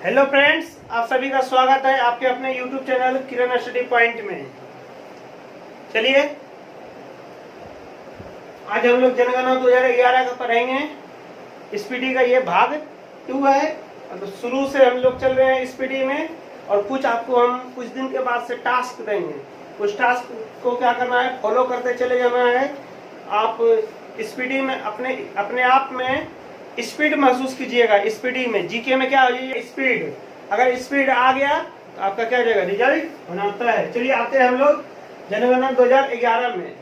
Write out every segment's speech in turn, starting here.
Hello friends, आप सभी का स्वागत है आपके अपने YouTube चैनल किरण स्टडी पॉइंट में। चलिए आज हम लोग जनगणना 2011 का पढ़ेंगे। स्पीडी का ये भाग 2 है। तो शुरू से हम लोग चल रहे हैं स्पीडी में, और कुछ आपको हम कुछ दिन के बाद से टास्क देंगे। कुछ टास्क को क्या करना है, फॉलो करते चले जाना है। आप स्पीडी में अपने आप में स्पीड महसूस कीजिएगा। स्पीडी में जीके में क्या हो जाइए, स्पीड। अगर स्पीड आ गया तो आपका क्या हो जाएगा, रिजल्ट होना होता है। चलिए आते हैं हम लोग जनगणना 2011 में।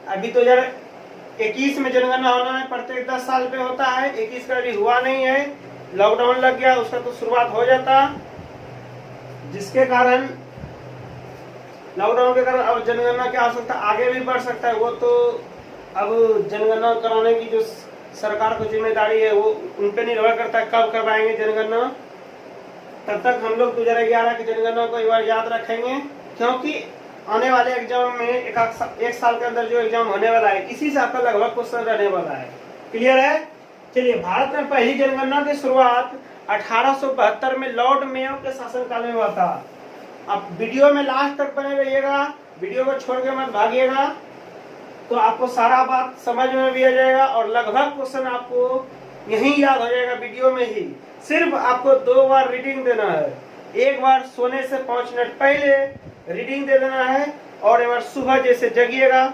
अभी 2021 में जनगणना होना है, प्रत्येक 10 साल पे होता है। 21 का अभी हुआ नहीं है, लॉकडाउन लग गया, उसका तो शुरुआत हो जाता, जिसके कारण लॉकडाउन के कारण अब जनगणना क्या हो सकता है, आगे भी बढ़ सकता है। वो तो अब जनगणना कराने की जो सरकार को जिम्मेदारी है वो उन पे निर्भर करता है, कब करवाएंगे जनगणना। तब तक हम लोग 2011 की जनगणना को एक बार याद रखेंगे, क्योंकि आने वाले एग्जाम में एक साल के अंदर जो एग्जाम होने वाला है, इसी से आपका लगभग क्वेश्चन रहने वाला है। क्लियर है। चलिए, भारत में पहली जनगणना की शुरुआत 1872 में लॉर्ड मेयो के शासनकाल में हुआ था। आप वीडियो में लास्ट तक बने रहिएगा, वीडियो को छोड़ के मत भागिएगा, तो आपको सारा बात समझ में भी आ जाएगा और लगभग क्वेश्चन आपको यहीं याद हो जाएगा वीडियो में ही। सिर्फ आपको 2 बार रीडिंग देना है। एक बार सोने से 5 मिनट पहले रीडिंग दे देना है, और एक बार सुबह जैसे जगिएगा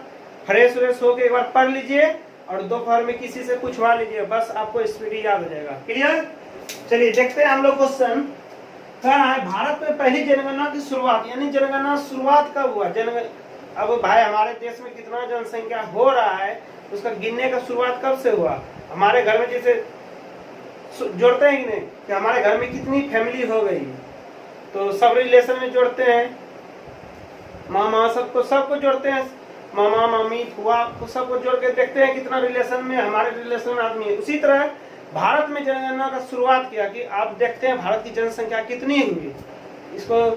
फ्रेश व्रेश होकर एक बार पढ़ लीजिए, और दोपहर में किसी से पूछवा लीजिए, बस आपको स्पीडी याद हो जाएगा। क्लियर। चलिए देखते हैं हम लोग क्वेश्चन। क्या है, भारत में पहली जनगणना की शुरुआत, यानी जनगणना शुरुआत कब हुआ। अब भाई हमारे देश में कितना जनसंख्या हो रहा है, उसका गिनने का शुरुआत कब से हुआ। हमारे घर में जैसे जोड़ते हैं कि नहीं, कि हमारे घर में कितनी फैमिली हो गई, तो सब रिलेशन में जोड़ते हैं। मामा सबको जोड़ते हैं, मामा मामी फुआ को सबको जोड़ के देखते हैं कितना रिलेशन में हमारे रिलेशन में आदमी है। उसी तरह भारत में जनगणना का शुरुआत किया कि आप देखते हैं भारत की जनसंख्या कितनी हुई, इसको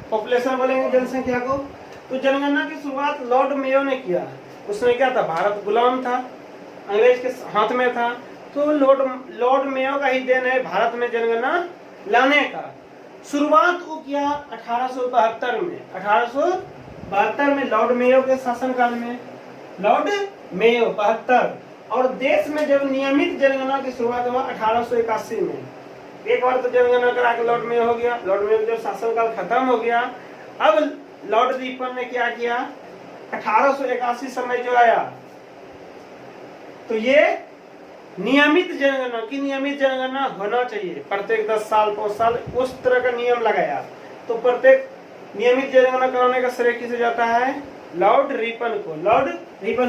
पॉपुलेशन बोलेंगे जनसंख्या को। तो जनगणना की शुरुआत लॉर्ड मेयो ने किया। उसने क्या था, भारत गुलाम था, अंग्रेज के हाथ में था, तो लॉर्ड मेयो का ही देन है भारत में जनगणना लाने का। शुरुआत वो किया 1872 में। 1872 में लॉर्ड मेयो के शासनकाल में, लॉर्ड मेयो 72। और देश में जब नियमित जनगणना की शुरुआत हुआ 1881 में। एक बार तो जनगणना करा के लॉर्ड मेयो हो गया, लॉर्ड मेयो जब शासनकाल खत्म हो गया, अब लॉर्ड रिपन ने क्या किया, 1881 समय जो आया, तो ये नियमित जनगणना होना चाहिए, प्रत्येक 10 साल 5 साल, उस तरह का नियम लगाया। तो प्रत्येक नियमित जनगणना कराने का श्रेय किसे जाता है, लॉर्ड रिपन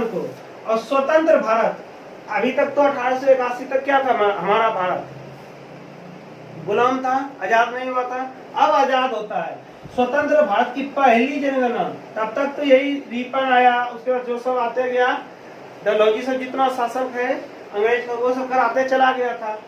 को। और स्वतंत्र भारत, अभी तक तो 1881 तक क्या था, हमारा भारत गुलाम था, आजाद नहीं हुआ था, अब आजाद होता है। स्वतंत्र भारत की पहली जनगणना, तब तक तो यही रिपन आया, उसके बाद जो सब आते गया, डलहौजी से जितना शासक है अंग्रेज का, वो सब कराते चला गया था।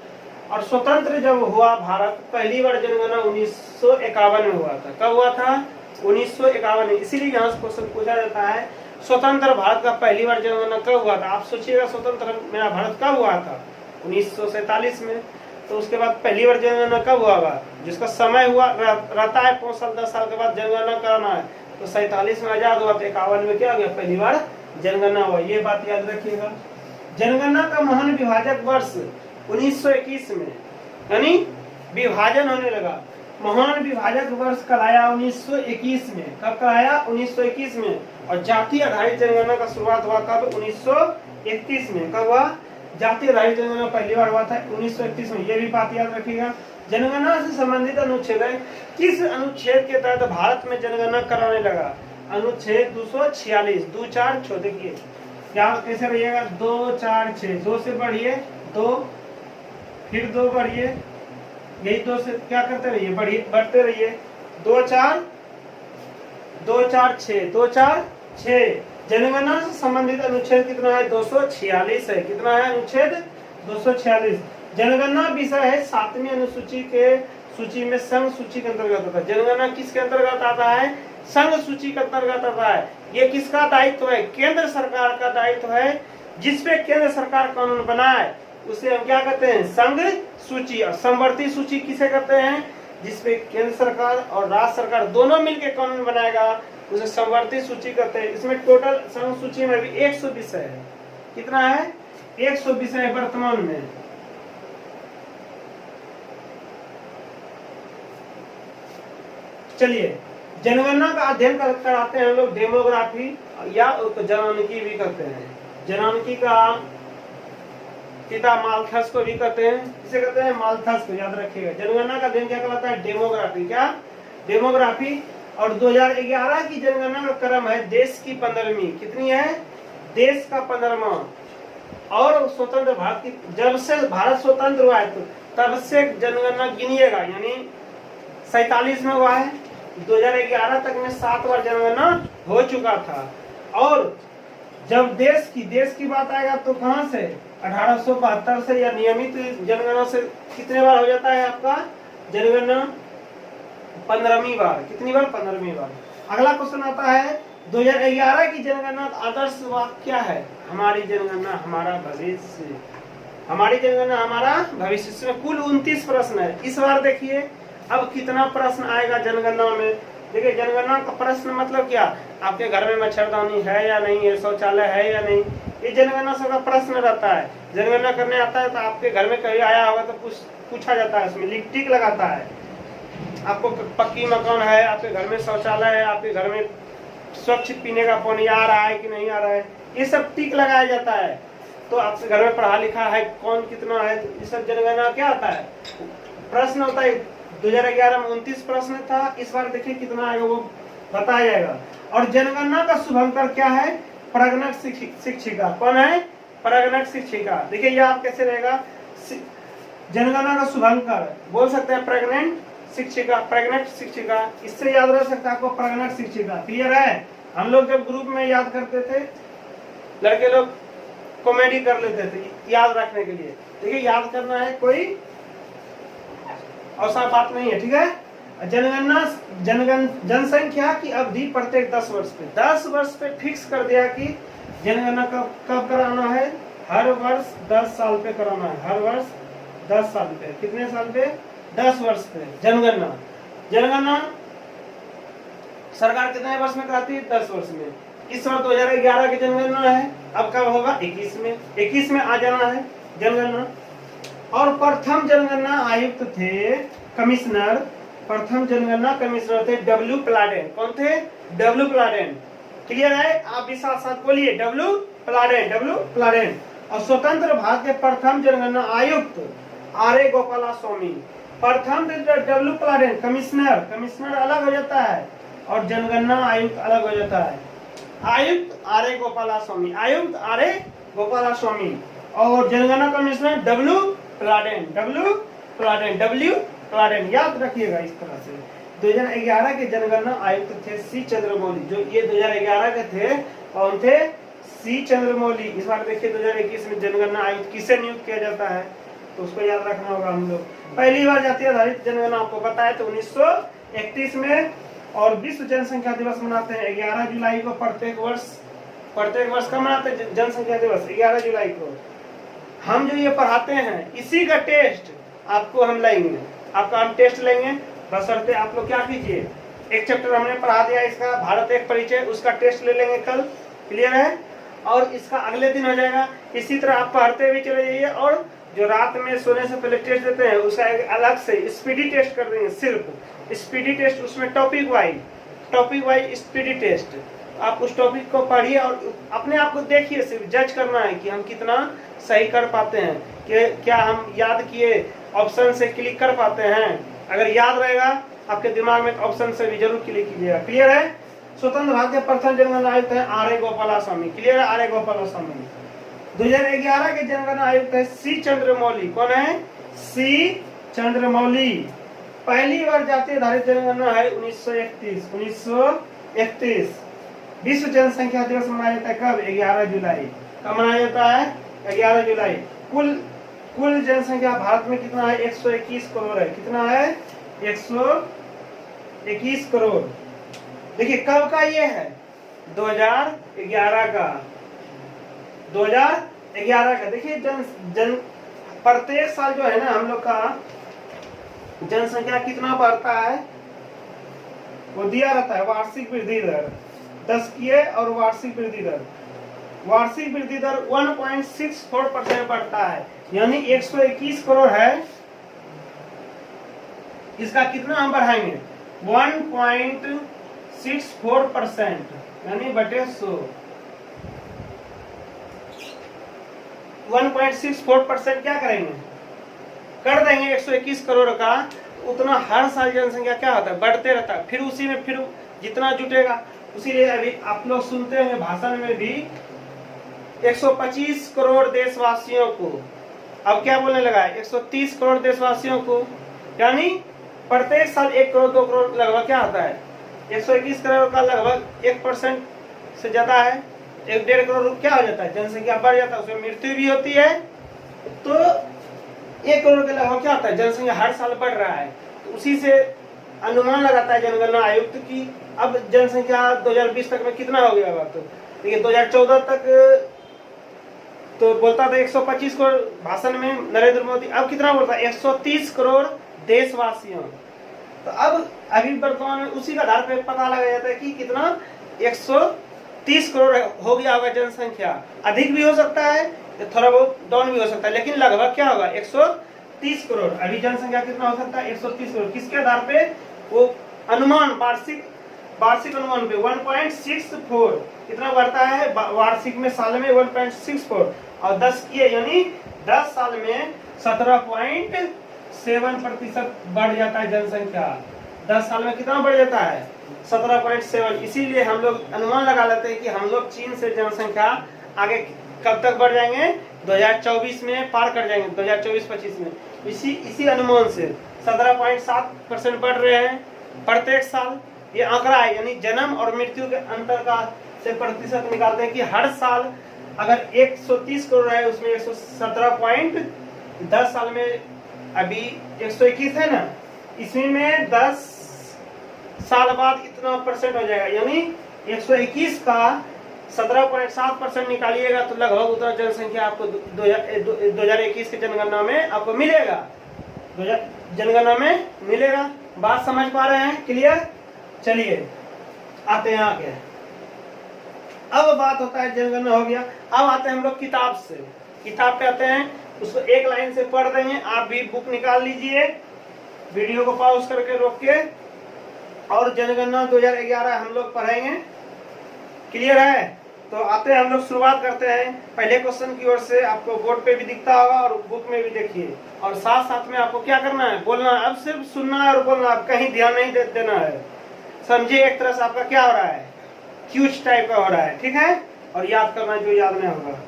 और स्वतंत्र जब हुआ भारत, पहली बार जनगणना 1951 में हुआ था। कब हुआ था, 1951 में। इसीलिए यहाँ से क्वेश्चन पूछा जाता है, स्वतंत्र भारत का पहली बार जनगणना कब हुआ था। आप सोचिएगा, स्वतंत्र मेरा भारत कब हुआ था, 1947 में। तो उसके बाद पहली बार जनगणना कब हुआ होगा, जिसका समय हुआ रहता है 5 साल 10 साल के बाद जनगणना कराना है। तो 47 में आजाद हुआ, तो 51 में क्या हो गया, पहली बार जनगणना हुआ। ये बात याद रखिएगा। जनगणना का महान विभाजक वर्ष 1921 में, यानी विभाजन होने लगा। महान विभाजक वर्ष कब आया, 1921 में। कब आया, 1921 में। और जाति आधारित जनगणना का शुरुआत हुआ कब, 1931 में। कब हुआ, जाति आधारित जनगणना पहली बार हुआ था 1931 में। ये भी बात याद रखिएगा। जनगणना से संबंधित अनुच्छेद है, किस अनुच्छेद के तहत भारत में जनगणना कराने लगा। अनुच्छेद 246, 2 4 6। देखिए क्या कैसे रहिएगा, 2 4 6, 2 से बढ़िए 2, फिर 2 बढ़िए, यही 2 से क्या करते रहिए, बढ़ते रहिए, 2 4 6, 2 4 6। जनगणना से संबंधित अनुच्छेद कितना है, 246 है। कितना है अनुच्छेद, 246। जनगणना विषय है 7वीं अनुसूची के सूची में, संघ सूची के अंतर्गत आता है। जनगणना किसके अंतर्गत आता है, संघ सूची के अंतर्गत आता है। ये किसका दायित्व है, केंद्र सरकार का दायित्व है। जिसपे केंद्र सरकार कानून बनाए उसे हम क्या कहते हैं, संघ सूची। और समवर्ती सूची किसे कहते हैं, जिसपे केंद्र सरकार और राज्य सरकार दोनों मिलकर कानून बनाएगा, उसे समवर्ती सूची कहते हैं। इसमें टोटल सूची में भी 100 विषय है। कितना है? 100 विषय वर्तमान में। चलिए, जनगणना का अध्ययन कराते हैं हम लोग डेमोग्राफी या जनानिकी भी करते हैं। जनानिकी का पिता मालथस को भी कहते हैं। किसे कहते हैं? मालथस को, याद रखिएगा। जनगणना का अध्ययन क्या कहलाता है? डेमोग्राफी। क्या? डेमोग्राफी। और 2011 की जनगणना का क्रम है देश की 15वीं। कितनी है? देश का 15वां। और स्वतंत्र भारत की, जब से भारत स्वतंत्र हुआ है तब से जनगणना गिनिएगा, यानी 47 में हुआ है। 2011 तक में 7 बार जनगणना हो चुका था। और जब देश की बात आएगा तो कहां से? 1872 से, या नियमित जनगणना से कितने बार हो जाता है आपका जनगणना? 15वीं बार। कितनी बार? 15वीं बार। अगला क्वेश्चन आता है 2011 की जनगणना आदर्श वाक्य क्या है? हमारी जनगणना हमारा भविष्य। हमारी जनगणना हमारा भविष्य। इसमें कुल 29 प्रश्न है। इस बार देखिए अब कितना प्रश्न आएगा जनगणना में। देखिए, जनगणना का प्रश्न मतलब क्या? आपके घर में मच्छरदानी है या नहीं है, शौचालय है या नहीं, ये जनगणना सबका प्रश्न रहता है। जनगणना करने आता है तो आपके घर में कहीं आया होगा तो पूछा जाता है, उसमें टिक लगाता है। आपको पक्की मकान है, आपके घर में शौचालय है, आपके घर में स्वच्छ पीने का पानी आ रहा है कि नहीं आ रहा है, ये सब टिक लगाया जाता है। तो आपके घर में पढ़ा लिखा है कौन कितना है, तो ये सब जनगणना क्या आता है? प्रश्न होता है। 2011 में 29 प्रश्न था। इस बार देखिए कितना आएगा वो बताया जाएगा। और जनगणना का शुभंकर क्या है? प्रगणक शिक्षिका। कौन है? प्रगणक शिक्षिका। देखिए ये आप कैसे रहेगा? जनगणना का शुभंकर बोल सकते हैं प्रेग्नेंट शिक्षिका, प्रेग्नेंट शिक्षिका। इससे याद रह सकता है आपको प्रेग्नेंट शिक्षिका। क्लियर है? हम लोग जब ग्रुप में याद करते थे, लड़के लोग कॉमेडी कर लेते थे याद रखने के लिए। देखिए याद करना है, कोई ऐसा बात नहीं है, ठीक है। जनगणना जनसंख्या की अवधि प्रत्येक 10 वर्ष पे, 10 वर्ष पे फिक्स कर दिया कि जनगणना कब कराना है? हर वर्ष 10 साल पे कराना है। हर वर्ष 10 साल पे। कितने साल पे? 10 वर्ष पे जनगणना सरकार कितने वर्ष में कराती है? 10 वर्ष में। इस बार 2011 की जनगणना है। अब कब होगा? 21 में आ जाना है जनगणना। और प्रथम जनगणना आयुक्त थे कमिश्नर, प्रथम जनगणना कमिश्नर थे डब्ल्यू प्लाडेन। कौन थे? डब्ल्यू प्लाडेन। क्लियर है? आप भी साथ साथ बोलिए डब्ल्यू प्लाडेन। और स्वतंत्र भारत के प्रथम जनगणना आयुक्त आर.ए. गोपालास्वामी। प्रथम डब्ल्यू प्लाडेन, कमिश्नर अलग हो जाता है और जनगणना आयुक्त अलग हो जाता है। आयुक्त आर.ए. गोपालास्वामी और जनगणना कमिश्नर डब्ल्यू प्लाडेन। याद रखिएगा इस तरह से। 2011 के जनगणना आयुक्त थे सी चंद्रमौली। जो ये 2011 के थे, कौन थे? सी चंद्रमौली। इस बार देखिए 2021 में जनगणना आयुक्त किसे नियुक्त किया जाता है, तो उसको याद रखना होगा हम लोग। पहली बार जातीय आधारित जनगणना आपको बताया तो 1931 में। और विश्व जनसंख्या दिवस मनाते हैं 11 जुलाई को। प्रत्येक वर्ष कब मनाते हैं जनसंख्या दिवस? 11 जुलाई को। हम जो ये पढ़ाते हैं इसी का टेस्ट आपको हम लेंगे, आपका हम टेस्ट लेंगे। बशर्ते आप लोग क्या कीजिए, एक चैप्टर हमने पढ़ा दिया इसका भारत एक परिचय, उसका टेस्ट ले लेंगे कल। क्लियर है? और इसका अगले दिन हो जाएगा। इसी तरह आप पढ़ते हुए चले जाइए। और जो रात में सोने से पहले टेस्ट देते हैं उसका एक अलग से स्पीडी टेस्ट कर देंगे, सिर्फ स्पीडी टेस्ट। उसमें टॉपिक वाइज स्पीडी टेस्ट। आप उस टॉपिक को पढ़िए और अपने आप को देखिए, सिर्फ जज करना है कि हम कितना सही कर पाते हैं, कि क्या हम याद किए ऑप्शन से क्लिक कर पाते हैं। अगर याद रहेगा आपके दिमाग में ऑप्शन से भी जरूर क्लिक कीजिएगा। क्लियर है? स्वतंत्र भारत के प्रथम जनगणना आयुक्त है आर.ए. गोपालास्वामी। क्लियर है? आर.ए. गोपालास्वामी। 2011 के जनगणना आयुक्त है सी चंद्रमौली। कौन है? सी चंद्रमौली। पहली बार जातीय आधारित जनगणना है 1931। विश्व जनसंख्या दिवस मनाया जाता है कब? 11 जुलाई। कब मनाया जाता है? 11 जुलाई। कुल जनसंख्या भारत में कितना है? 121 करोड़ है। कितना है? 121 करोड़। देखिए कब का ये है? 2011 का। 2011 का। देखिए प्रत्येक साल जो है ना हम लोग का जनसंख्या कितना बढ़ता है वो दिया रहता है, वार्षिक वृद्धि दर दशकीय और वार्षिक वृद्धि दर। वार्षिक वृद्धि दर 1.64% बढ़ता है, यानी 121 करोड़ है, इसका कितना हम बढ़ाएंगे 1.64%, यानी बटे 100। 1.64% क्या करेंगे, कर देंगे 121 करोड़ का, उतना हर साल जनसंख्या क्या होता है बढ़ते रहता है, फिर उसी में फिर जितना जुटेगा। इसीलिए अभी आप लोग सुनते हैं भाषण में भी 125 करोड़ देशवासियों को, अब क्या बोलने लगा है 130 करोड़ देशवासियों को, यानी प्रत्येक साल 1 करोड़ 2 करोड़ लगभग क्या होता है, 121 करोड़ का लगभग 1% से ज्यादा है, 1.5 करोड़ क्या हो जाता है, जनसंख्या बढ़ जाता है, उसमें मृत्यु भी होती है, तो 1 करोड़ के लगभग क्या होता है जनसंख्या हर साल बढ़ रहा है। तो उसी से अनुमान लगाता है जनगणना आयुक्त की अब जनसंख्या 2020 तक में कितना हो गया होगा। तो देखिए 2014 तक तो बोलता था 125 करोड़ भाषण में नरेंद्र मोदी, अब कितना बोलता है 130 करोड़ देशवासियों। तो अब अभी वर्तमान में उसी का आधार पे पता लगाया जाता है कि कितना 130 करोड़ हो गया होगा जनसंख्या, अधिक भी हो सकता है थोड़ा बहुत डाउन भी हो सकता है, लेकिन लगभग क्या होगा 130 करोड़। अभी जनसंख्या कितना हो सकता है 130 करोड़, किसके आधार पे, वो अनुमान वार्षिक अनुमान पे 1.64 कितना बढ़ता है वार्षिक में, साल में 1.64 और 10 की यानी 10 साल में 17.7% बढ़ जाता है जनसंख्या। 10 साल में कितना बढ़ जाता है 17.7। इसीलिए हम लोग अनुमान लगा लेते हैं कि हम लोग चीन से जनसंख्या आगे कब तक बढ़ जाएंगे 2024 में पार कर जाएंगे, 2024-25 में। इसी अनुमान से 17.7% बढ़ रहे हैं प्रत्येक साल। ये आंकड़ा है, यानी जन्म और मृत्यु के अंतर का से प्रतिशत निकालते हैं कि हर साल अगर 130 करोड़ है उसमें 117.10 साल में अभी 121 है ना, इसमें में 10 साल बाद इतना परसेंट हो जाएगा, यानी 121 का 17.7% निकालिएगा तो लगभग उतना जनसंख्या आपको 2021 की जनगणना में आपको मिलेगा, जनगणना में मिलेगा। बात समझ पा रहे हैं, क्लियर। चलिए आते हैं आगे। अब बात होता है जनगणना हो गया, अब आते हैं हम लोग किताब से। किताब पे आते हैं, उसको एक लाइन से पढ़ देंगे, आप भी बुक निकाल लीजिए, वीडियो को पॉज करके रोक के, और जनगणना 2011 हम लोग पढ़ेंगे, क्लियर है। तो आते हैं हम लोग शुरुआत करते हैं पहले क्वेश्चन की ओर से। आपको बोर्ड पे भी दिखता होगा और बुक में भी देखिए, और साथ साथ में आपको क्या करना है बोलना है, अब सिर्फ सुनना है और बोलना, अब कहीं ध्यान नहीं देना है, समझिए। एक तरह से आपका क्या हो रहा है क्यूज टाइप का हो रहा है, ठीक है, और याद करना जो याद नहीं होगा।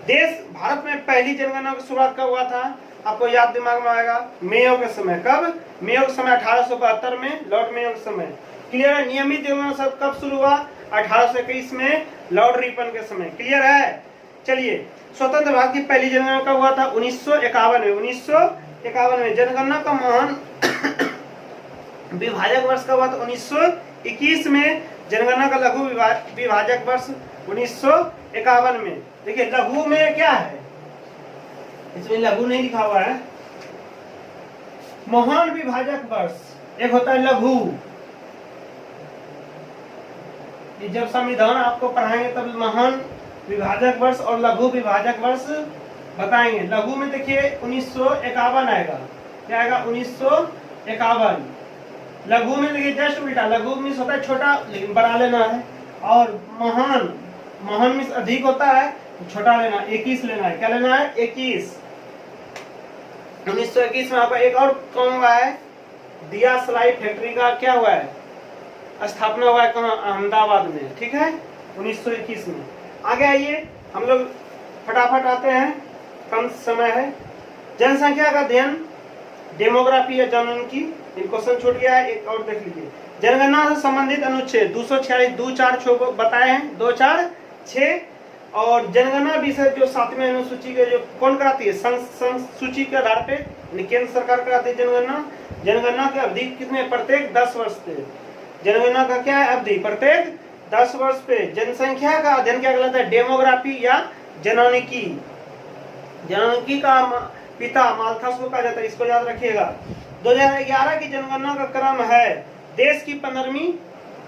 देश भारत में पहली जनगणना की शुरुआत कब हुआ था, आपको याद दिमाग में आएगा, मेयो के समय। कब, मेयो के समय 1872 में, लॉर्ड मेयो के समय, क्लियर है। नियमित जनगणना सब कब शुरू हुआ 1821 में, लॉर्ड रिपन के समय, क्लियर है। चलिए, स्वतंत्र भारत की पहली जनगणना कब हुआ था 1951 में। 1951 में जनगणना का महान विभाजक वर्ष कब हुआ था 1921 में। जनगणना का लघु विभाजक वर्ष 1951 में। देखिए लघु में क्या है, इसमें लघु नहीं लिखा हुआ है, महान विभाजक वर्ष एक होता है लघु। जब संविधान आपको पढ़ाएंगे तब महान विभाजक वर्ष और लघु विभाजक वर्ष बताएंगे। लघु में देखिए 1951 आएगा, क्या आएगा 1951। लघु में देखिए जस्ट उल्टा, लघु में होता है छोटा लेकिन बड़ा लेना है, और महान में अधिक होता है छोटा लेना, 21 लेना है, क्या लेना है 21। 1921 में आपका एक और काम हुआ है, दिया सलाई फैक्ट्री का क्या हुआ है स्थापना हुआ है, कहाँ अहमदाबाद में, ठीक है 1921 में। आगे आइए हम लोग फटाफट आते हैं, कम समय है। जनसंख्या का अध्ययन, डेमोग्राफी या जनगणकी, क्वेश्चन छूट गया है, एक और देख लीजिए। जनगणना से संबंधित अनुच्छेद 246 246 बताए हैं, 246। और जनगणना विषय जो 7वें अनुसूची के जो कौन कराती है, सूची के आधार पे केंद्र सरकार कराती है जनगणना। जनगणना की अवधि कितने, प्रत्येक 10 वर्ष पे। जनगणना का क्या है अवधि, प्रत्येक 10 वर्ष पे। जनसंख्या का अध्ययन क्या कहलाता है, डेमोग्राफी या जनगणकी। जनगणकी का पिता माल्थस को कहा जाता है, इसको याद रखिएगा। 2011 की जनगणना का क्रम है देश की 15वीं।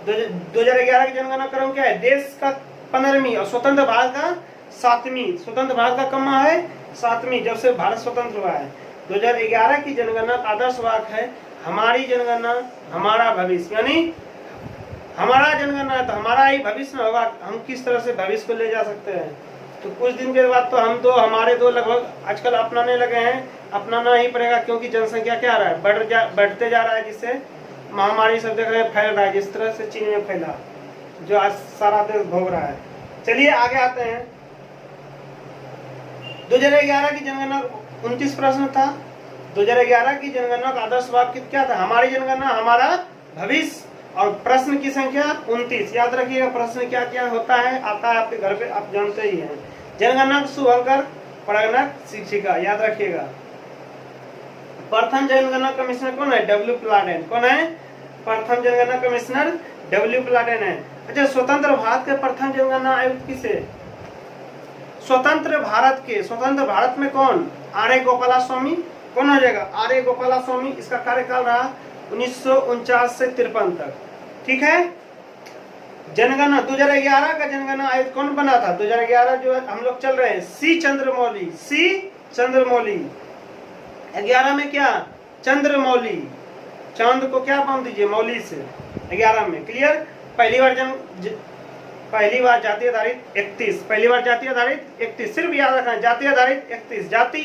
2011 की जनगणना क्रम क्या है? देश का 15वीं और स्वतंत्र भारत का 7वीं। स्वतंत्र भारत का कम है 7वीं, जब से भारत स्वतंत्र हुआ है। 2011 की जनगणना का आदर्श वाक्य है हमारी जनगणना हमारा भविष्य, यानी हमारा जनगणना है तो हमारा ही भविष्य में होगा। हम किस तरह से भविष्य को ले जा सकते हैं? तो कुछ दिन के बाद तो हमारे दो लगभग आजकल अपनाने लगे हैं, अपनाना ही पड़ेगा, क्योंकि जनसंख्या क्या रहा है बढ़ते जा रहा है, जिससे महामारी सब जगह फैल रहा है, जिस तरह से चीन में फैला, जो आज सारा देश भोग रहा है। चलिए आगे आते हैं। 2011 की जनगणना 29 प्रश्न था। 2011 की जनगणना का आदर्श वाक्य क्या था? हमारी जनगणना हमारा भविष्य। और प्रश्न की संख्या 29। याद रखिएगा प्रश्न क्या क्या होता है, आता है आपके घर पे, आप जानते ही हैं। जनगणना को शुभंकर पढ़ाना शिक्षिका, याद रखिएगा। प्रथम जनगणना कमिश्नर कौन है? डब्ल्यू प्लाडेन। कौन है? प्रथम जनगणना कमिश्नर डब्ल्यू प्लाडेन है। अच्छा, स्वतंत्र भारत के प्रथम जनगणना आयुक्त किसे? स्वतंत्र भारत में कौन? R A Gopalaswamy. कौन हो जाएगा? R A Gopalaswamy. इसका कार्यकाल रहा 1949 से 53 तक। ठीक है। जनगणना 2011 का जनगणना आयुक्त कौन बना था? 2011 जो हम लोग चल रहे हैं सी चंद्रमौली। 11 में क्या? चंद्रमौली। चांद को क्या बांध दीजिए? मौली से। 11 में क्लियर। पहली बार जाति आधारित 31। सिर्फ याद रखना जाति आधारित 31, जाति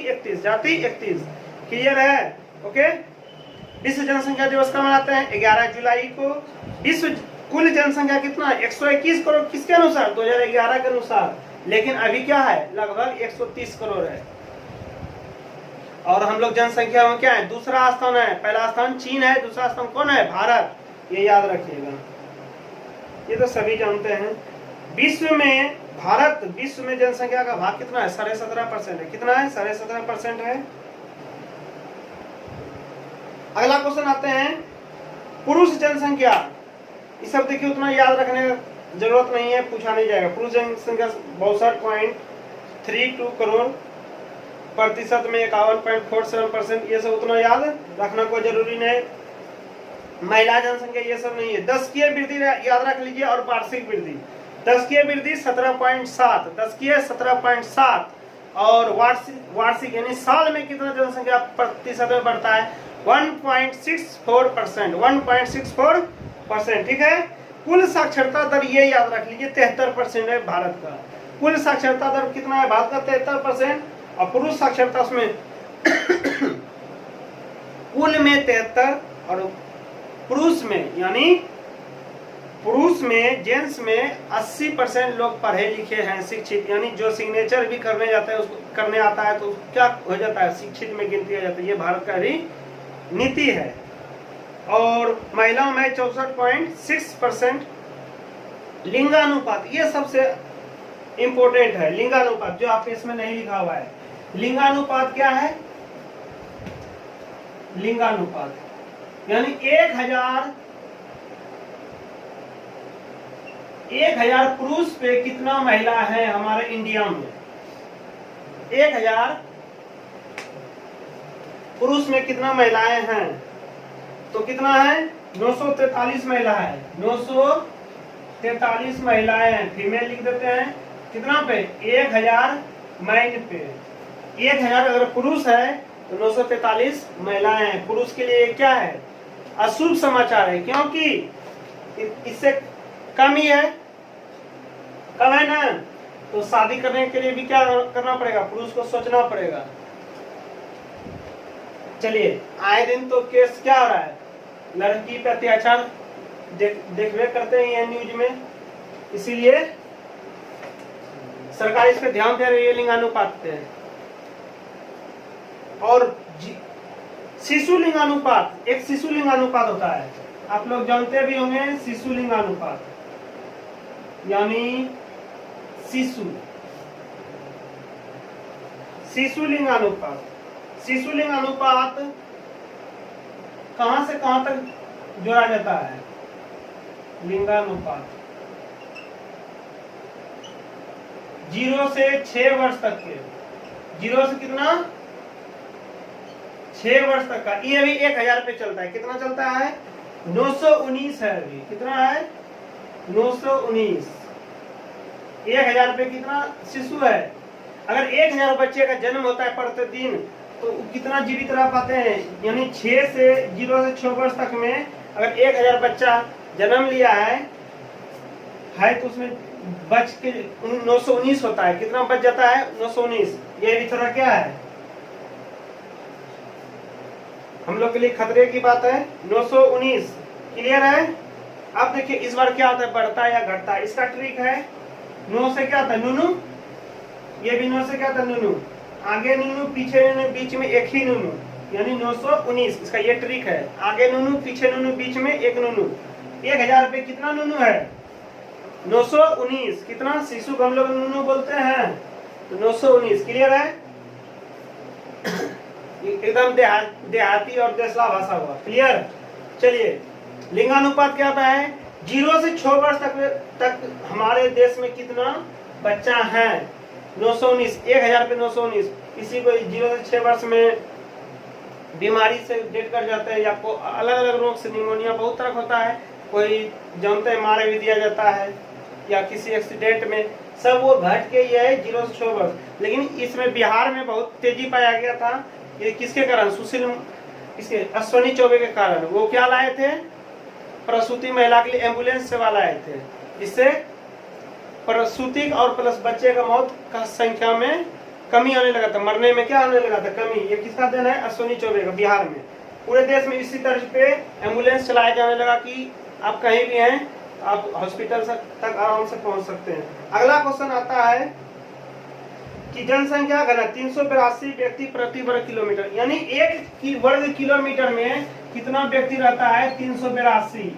31। क्लियर है? ओके। विश्व जनसंख्या दिवस कब मनाते हैं? 11 जुलाई को। विश्व कुल जनसंख्या कितना? 121 करोड़। किसके अनुसार? 2011 के अनुसार। लेकिन अभी क्या है? लगभग 130 करोड़ है। और हम लोग जनसंख्या में क्या है? दूसरा स्थान है। पहला स्थान चीन है, दूसरा स्थान कौन है? भारत। ये याद रखिएगा, ये तो सभी जानते हैं। विश्व में जनसंख्या का भाग कितना है? 17.5% है। कितना है? 17.5% है। अगला क्वेश्चन आते हैं पुरुष जनसंख्या। इस सब देखिए उतना याद रखने की जरूरत नहीं है, पूछा नहीं जाएगा। पुरुष जनसंख्या 62.32 करोड़, प्रतिशत में 51.47%। ये सब उतना याद रखना कोई जरूरी नहीं। महिला जनसंख्या ये सब नहीं है। दशकीय वृद्धि याद रख लीजिए और वार्षिक वृद्धि। दशकीय वृद्धि 17.7 और वार्षिक यानी साल में कितना जनसंख्या प्रतिशत में बढ़ता है? 1.64%। ठीक है। कुल साक्षरता दर ये याद रख लीजिए 73% है भारत का। कुल साक्षरता दर कितना है भारत का? 73%। और पुरुष साक्षरता उसमें कुल में 73 और पुरुष में यानी पुरुष में जेंट्स में 80% लोग पढ़े लिखे हैं, शिक्षित, यानी जो सिग्नेचर भी करने जाता है उसको करने आता है तो क्या हो जाता है? शिक्षित में गिनती हो जाती है। ये भारत का भी नीति है। और महिलाओं में 64.6%। लिंगानुपात ये सबसे इंपॉर्टेंट है। लिंगानुपात जो आपके इसमें नहीं लिखा हुआ है। लिंगानुपात क्या है? लिंगानुपात यानी 1000 पुरुष पे कितना महिला है हमारे इंडिया में? 1000 पुरुष में कितना महिलाएं हैं? तो कितना है? 943 महिला है। 943 महिलाएं हैं। फीमेल लिख देते हैं कितना पे? 1000 मैन पे। 1000 अगर पुरुष है तो 943 महिलाएं हैं। पुरुष के लिए क्या है? अशुभ समाचार है, क्योंकि इससे कम ही है, कम है ना। तो शादी करने के लिए भी क्या करना पड़ेगा? पुरुष को सोचना पड़ेगा। चलिए, आए दिन तो केस क्या हो रहा है? लड़की पे अत्याचार देखवे करते हैं न्यूज में, इसीलिए सरकार इस पे ध्यान दे रही है लिंगानुपात पे। और शिशु लिंगानुपात, एक शिशु लिंगानुपात होता है, आप लोग जानते भी होंगे। शिशु लिंगानुपात यानी शिशु लिंगानुपात कहां से कहां तक जोड़ा जाता है? लिंगानुपात 0 से 6 वर्ष तक के। 0 से कितना? 6 वर्ष तक का, ये भी 1000 पे चलता है। कितना चलता है? 919 है अभी। कितना है? 919। 1000 पे कितना शिशु है? अगर 1000 बच्चे का जन्म होता है प्रतिदिन तो कितना जीवित रह पाते हैं? यानी 0 से 6 वर्ष तक में अगर 1000 बच्चा जन्म लिया है तो उसमें बच के 919 होता है। कितना बच जाता है? 919। ये भी थोड़ा क्या है, हम लोग के लिए खतरे की बात है। 919 क्लियर है? अब देखिए इस बार क्या होता है, बढ़ता है या घटता है, इसका ट्रिक है। 9 से क्या होता है? नूनू। ये भी 9 से क्या होता है? नूनू। आगे नूनू पीछे नूनू, बीच में एक ही नूनू, यानी 919। इसका ये ट्रिक है, आगे नूनू पीछे नूनू बीच में एक नूनू। 1000 पे कितना नूनू है? 919। कितना शिशु को हम लोग नूनू बोलते हैं? तो 919। क्लियर है? एकदम देहाती और देशला भाषा हुआ। क्लियर? चलिए लिंगानुपात क्या होता है? 0 से 6 वर्ष तक हमारे देश में कितना बच्चा है? 919। 1000 पे 919। किसी को 0 से 6 वर्ष में बीमारी से डेथ कर जाते हैं, या अलग अलग रोग से, निमोनिया बहुत तरह होता है, कोई जानते हैं मारे भी दिया जाता है, या किसी एक्सीडेंट में, सब वो घट के ये है 0 से 6 वर्ष। लेकिन इसमें बिहार में बहुत तेजी पाया गया था। ये किसके कारण? सुशील इसके अश्वनी चौबे के कारण। वो क्या लाए थे? प्रसूति महिला के लिए एम्बुलेंस सेवा लाए थे, जिससे प्रसूति और प्लस बच्चे का मौत का संख्या में कमी आने लगा था, मरने में क्या आने लगा था? कमी। ये किसका देन है? अश्वनी चौबे का। बिहार में पूरे देश में इसी तर्ज पे एम्बुलेंस चलाए जाने लगा कि आप कहीं भी हैं आप हॉस्पिटल तक आराम से पहुंच सकते हैं। अगला क्वेश्चन आता है कि जनसंख्या घनत्व 382 व्यक्ति प्रति वर्ग किलोमीटर, यानी 1 वर्ग किलोमीटर में कितना व्यक्ति रहता है? 382।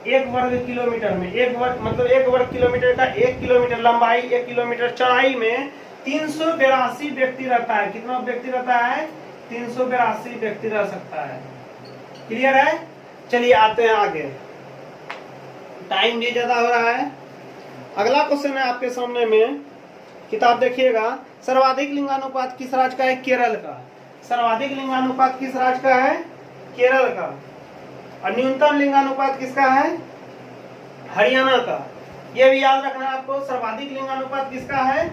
1 वर्ग किलोमीटर में, 1 वर्ग मतलब 1 वर्ग किलोमीटर का 1 किलोमीटर लंबाई, 1 किलोमीटर चौड़ाई में 382 व्यक्ति रहता है। कितना व्यक्ति रहता है? 382 व्यक्ति रह सकता है। क्लियर है? चलिए आते हैं आगे, टाइम भी ज्यादा हो रहा है। अगला क्वेश्चन है आपके सामने में, किताब देखिएगा। सर्वाधिक लिंगानुपात किस राज्य का है? केरल का। सर्वाधिक लिंगानुपात किस राज्य का है? केरल का। और न्यूनतम लिंगानुपात किसका है? हरियाणा का। यह भी याद रखना आपको, सर्वाधिक लिंगानुपात किसका है?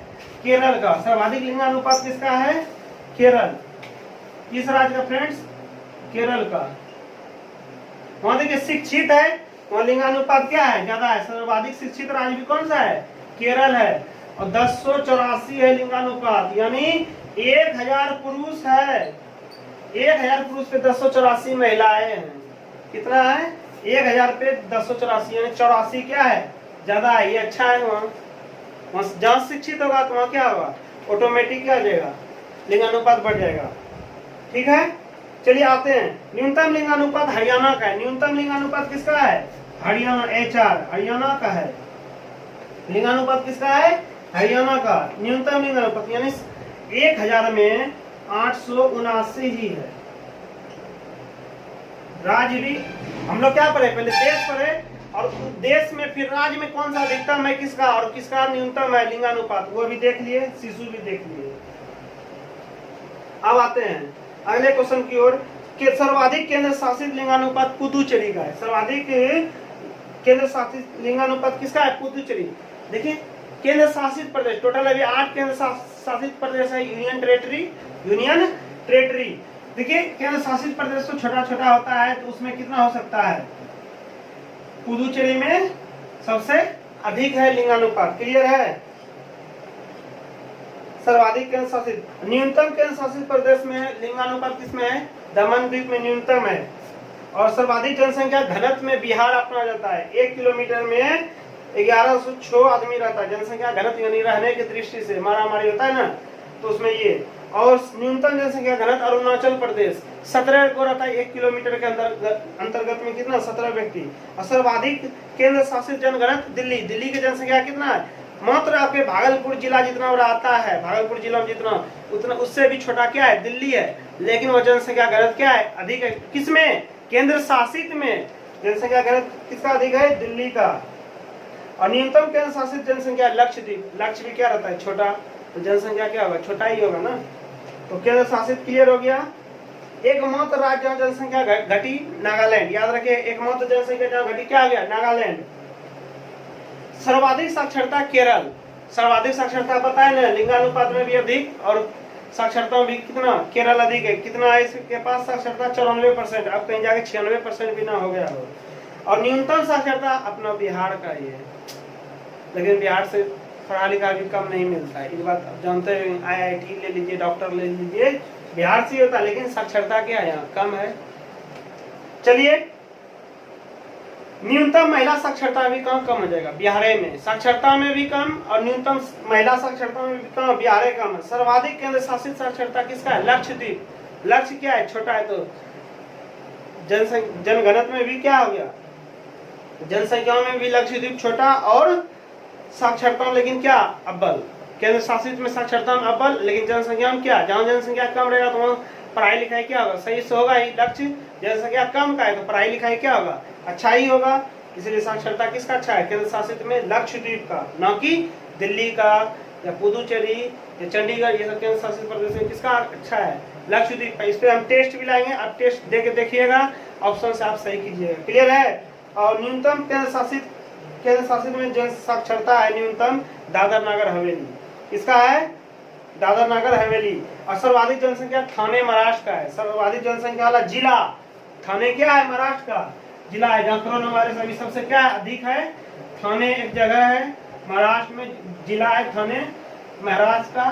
केरल का। सर्वाधिक लिंगानुपात किसका है? केरल। किस राज्य का फ्रेंड्स? केरल का। वहां देखिए शिक्षित है, वहां लिंगानुपात क्या है? ज्यादा है। सर्वाधिक शिक्षित राज्य भी कौन सा है? केरल है। और 1084 है लिंगानुपात, यानी 1000 पुरुष है, 1000 पुरुष पे 1084 महिलाएं हैं। कितना है? 1000 पे 1084, यानी 84 क्या है? ज्यादा है। ये अच्छा है। वहां जहाँ शिक्षित होगा तो वहां क्या होगा? ऑटोमेटिक क्या हो जाएगा? लिंगानुपात बढ़ जाएगा। ठीक है? चलिए आते हैं, न्यूनतम लिंगानुपात हरियाणा का है। न्यूनतम लिंगानुपात किसका है? हरियाणा। HR हरियाणा का है। लिंगानुपात किसका है? हरियाणा का। न्यूनतम लिंगानुपात यानी 1000 में 879 ही है। राज्य भी हम लोग क्या पढ़े? पहले देश पढ़े, और देश में फिर राज्य में कौन सा अधिकतम है किसका और किसका न्यूनतम है लिंगानुपात, वो भी देख लिए, शिशु भी देख लिए। अब आते हैं अगले क्वेश्चन की ओर कि सर्वाधिक केंद्र शासित लिंगानुपात पुदुचेरी का है। सर्वाधिक केंद्र शासित लिंगानुपात किसका है? पुदुचेरी। देखिए केंद्र शासित प्रदेश, टोटल अभी 8 केंद्र शासित प्रदेश है। Union territory. देखिए केंद्र शासित प्रदेश तो छोटा छोटा होता है, तो उसमें कितना हो सकता है? पुदुचेरी में सबसे अधिक है लिंगानुपात। क्लियर है? सर्वाधिक केंद्र शासित, न्यूनतम केंद्र शासित प्रदेश में लिंगानुपात किसमें है? दमन द्वीप में न्यूनतम है। और सर्वाधिक जनसंख्या घनत्व में बिहार अपना जाता है। 1 किलोमीटर में 1106 आदमी रहता है। जनसंख्या घनत्व यानी रहने की दृष्टि से मारामारी होता है ना, तो उसमें ये। और न्यूनतम जनसंख्या घनत्व अरुणाचल प्रदेश 17 को रहता है। 1 किलोमीटर के अंतर्गत में कितना? 17 व्यक्ति। और सर्वाधिक केंद्र शासित जनघनत्व दिल्ली की जनसंख्या कितना है? मात्र आपके भागलपुर जिला जितना आता है, भागलपुर जिला में जितना उतना उससे भी छोटा क्या है? दिल्ली है। लेकिन वह जनसंख्या घनत्व क्या है? अधिक है। किसमें? केंद्र शासित में जनसंख्या घनत्व किसका अधिक है? दिल्ली का। और न्यूनतम केंद्र शासित जनसंख्या लक्षद्वीप। लक्ष्य भी क्या रहता है? छोटा। तो जनसंख्या क्या होगा? छोटा ही होगा ना। तो केंद्र शासित क्लियर हो गया। एकमात्र राज्य जहाँ जनसंख्या घटी नागालैंड, याद रखिए एकमात्र जनसंख्या जहाँ घटी क्या हो गया, नागालैंड। सर्वाधिक साक्षरता केरल, सर्वाधिक साक्षरता पता है ना, लिंगानुपात में भी अधिक और साक्षरता में भी कितना, केरल अधिक है। कितना है इसके पास साक्षरता, 94%, अब कहीं जाके 96% भी ना हो गया हो। और न्यूनतम साक्षरता अपना बिहार का ही है, लेकिन बिहार से पढ़ा लिखा भी कम नहीं मिलता है, इस बात आप जानते हैं। IIT ले लीजिए, डॉक्टर ले लीजिए, बिहार से होता है, लेकिन साक्षरता क्या है यहाँ कम है। चलिए न्यूनतम महिला साक्षरता भी कम हो जाएगा, बिहार में साक्षरता में भी कम और न्यूनतम महिला साक्षरता में भी कम, बिहार कम है। सर्वाधिक केंद्र शासित साक्षरता किसका है, लक्षद्वीप। लक्ष्य क्या है, छोटा है, तो जनघनत्व में भी क्या हो गया, जनसंख्या में भी लक्षद्वीप छोटा और साक्षरता में लेकिन क्या अव्वल। केंद्र शासित में साक्षरता में अव्वल, लेकिन जनसंख्या में क्या, जहाँ जनसंख्या कम रहेगा तो वहाँ पढ़ाई लिखाई क्या होगा, सही से होगा ही। लक्ष्य जनसंख्या कम का है तो पढ़ाई लिखाई क्या होगा, अच्छा ही होगा। इसलिए साक्षरता किसका अच्छा है, केंद्र शासित में लक्षद्वीप का, न कि दिल्ली का या पुदुचेरी या चंडीगढ़, ये सब केंद्र शासित प्रदेश में किसका अच्छा है, लक्षद्वीप का। इस पे हम टेस्ट भी लाएंगे, आप टेस्ट दे के देखिएगा, ऑप्शन से आप सही कीजिएगा, क्लियर है। और न्यूनतम केंद्र शासित में जो साक्षरता है न्यूनतम, दादर नगर हवेली, किसका है, दादर नगर हवेली। और सर्वाधिक जनसंख्या थाने महाराष्ट्र का है, सर्वाधिक जनसंख्या वाला जिला थाने क्या है, महाराष्ट्र का जिला है, जहाँ कोरोना वायरस अभी सबसे क्या है, अधिक है। थाने एक जगह है महाराष्ट्र में, जिला है थाने महाराष्ट्र का,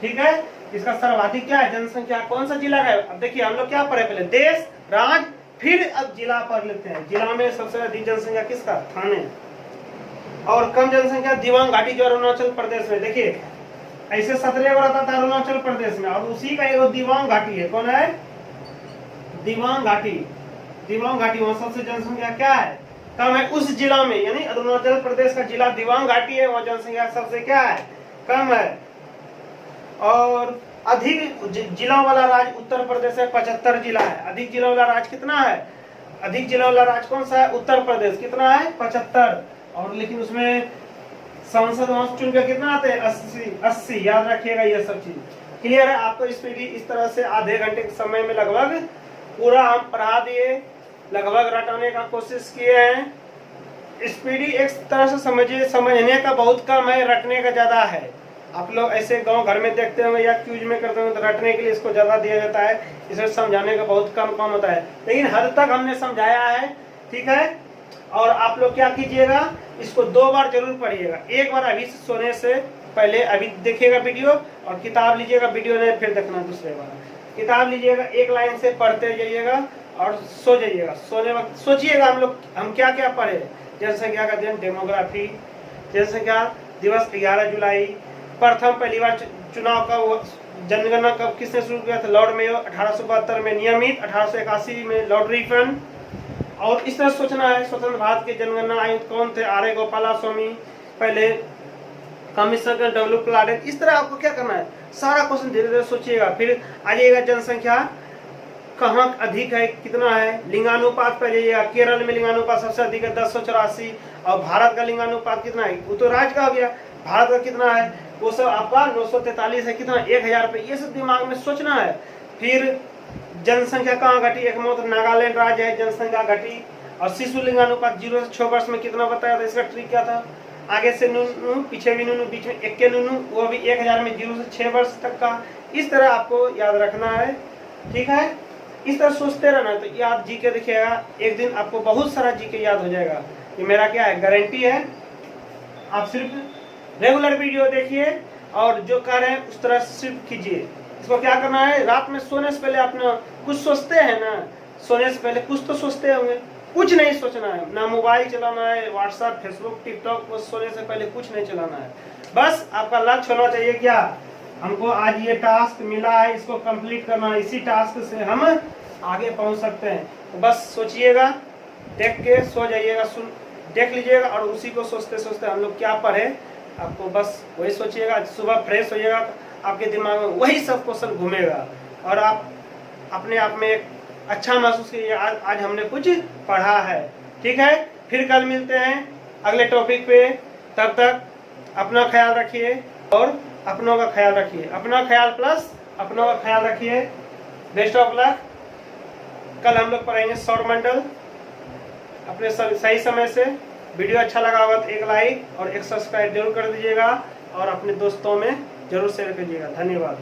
ठीक है। इसका सर्वाधिक क्या है जनसंख्या, कौन सा जिला है। अब देखिए हम लोग क्या पढ़े, पहले देश राज्य फिर अब जिला पढ़ लेते हैं। जिला में सबसे अधिक जनसंख्या किसका, थाने। और कम जनसंख्या दिवांग घाटी जो अरुणाचल प्रदेश में, देखिए ऐसे 17 रहता था अरुणाचल प्रदेश में, और उसी का एक दिवांग घाटी है, कौन है, दिवांग घाटी। दिवांग घाटी वहां सबसे जनसंख्या क्या है, कम है उस जिला में, यानी अरुणाचल प्रदेश का जिला दिवांग घाटी है, वहाँ जनसंख्या सबसे क्या है, कम है। और अधिक जिला वाला राज्य उत्तर प्रदेश है, 75 जिला है। अधिक जिला वाला राज्य कितना है, अधिक जिला वाला राज्य कौन सा है, उत्तर प्रदेश, कितना है 75। और लेकिन उसमें सांसद वहां चुन के कितना आते हैं, 80। याद रखिएगा ये सब चीज, क्लियर है आपको। इस तरह से आधे घंटे के समय में लगभग पूरा हम पढ़ा दिए, लगभग रटाने का कोशिश किए हैं। स्पीडी एक तरह से समझिए, समझने का बहुत कम है, रटने का ज्यादा है। आप लोग ऐसे गांव घर में देखते होंगे या क्यूज में करते होंगे तो रटने के लिए इसको ज्यादा दिया जाता है, इसे समझाने का बहुत कम होता है, लेकिन हद तक हमने समझाया है, ठीक है। और आप लोग क्या कीजिएगा, इसको 2 बार जरूर पढ़िएगा। एक बार अभी सोने से पहले अभी देखिएगा वीडियो, और किताब लीजिएगा, वीडियो नहीं फिर देखना दूसरे बार। किताब लीजिएगा, एक लाइन से पढ़ते जाइएगा और सो जाइएगा। सोने वक्त सोचिएगा हम क्या क्या पढ़े, जनसंख्या का दिन, डेमोग्राफी, जनसंख्या दिवस 11 जुलाई, प्रथम पहली बार चुनाव का जनगणना कब किसने शुरू किया था, लॉर्ड मेयो 1872 में नियमित, 1881 में लॉर्ड रिफन। और इस तरह सोचना है, स्वतंत्र भारत के जनगणना आयुक्त कौन थे, आर्य गोपाला स्वामी, पहले कमिश्नर डब्ल्यू क्लाडेन। इस तरह आपको क्या करना है, सारा क्वेश्चन धीरे धीरे सोचिएगा। फिर आ जाइएगा जनसंख्या कहाँ अधिक है, कितना है, लिंगानुपात पे जाइएगा। केरल में लिंगानुपात सबसे अधिक है 1084, और भारत का लिंगानुपात कितना है, वो तो राज्य का हो गया, भारत का कितना है, वो सब आपका 943 है, कितना 1000 पे, ये सब दिमाग में सोचना है। फिर जनसंख्या कहाँ घटी, एकमात्र नागालैंड राज्य है जनसंख्या घटी। और शिशु लिंगानुपात 0 से 6 वर्ष में कितना बताया था, इसका ट्रिक क्या था, आगे से नूनू, पीछे भी नूनू, बीच में एक के नूनू, वो भी 1000 में 0 से 6 वर्ष तक का। इस तरह आपको याद रखना है, ठीक है। इस तरह सोचते रहना, तो ये आप जीके देखिएगा, एक दिन आपको बहुत सारा जीके याद हो जाएगा। ये मेरा क्या है, गारंटी है। आप सिर्फ रेगुलर वीडियो देखिए और जो कर रहे हैं उस तरह सिर्फ कीजिए। इसको क्या करना है, रात में सोने से पहले अपना कुछ सोचते हैं ना, सोने से पहले कुछ तो सोचते होंगे, कुछ नहीं सोचना है, ना मोबाइल चलाना है, व्हाट्सएप, फेसबुक, टिकटॉक, वो सोने से पहले कुछ नहीं चलाना है। बस आपका लक्ष्य होना चाहिए क्या, हमको आज ये टास्क मिला है, इसको कंप्लीट करना है, इसी टास्क से हम आगे पहुंच सकते हैं। तो बस सोचिएगा, देख के सो जाइएगा, देख लीजिएगा, और उसी को सोचते सोचते हम लोग क्या पढ़े, आपको बस वही सोचिएगा। सुबह फ्रेश होइएगा तो आपके दिमाग में वही सब क्वेश्चन घूमेगा, और आप अपने आप में एक अच्छा महसूस कीजिए, आज हमने कुछ पढ़ा है, ठीक है। फिर कल मिलते हैं अगले टॉपिक पे, तब तक अपना ख्याल रखिए और अपनों का ख्याल रखिए, अपना ख्याल प्लस अपनों का ख्याल रखिए। Best of luck. कल हम लोग पढ़ेंगे सौर मंडल अपने सही समय से। वीडियो अच्छा लगा होगा तो एक लाइक और एक सब्सक्राइब जरूर कर दीजिएगा और अपने दोस्तों में जरूर शेयर कीजिएगा। धन्यवाद।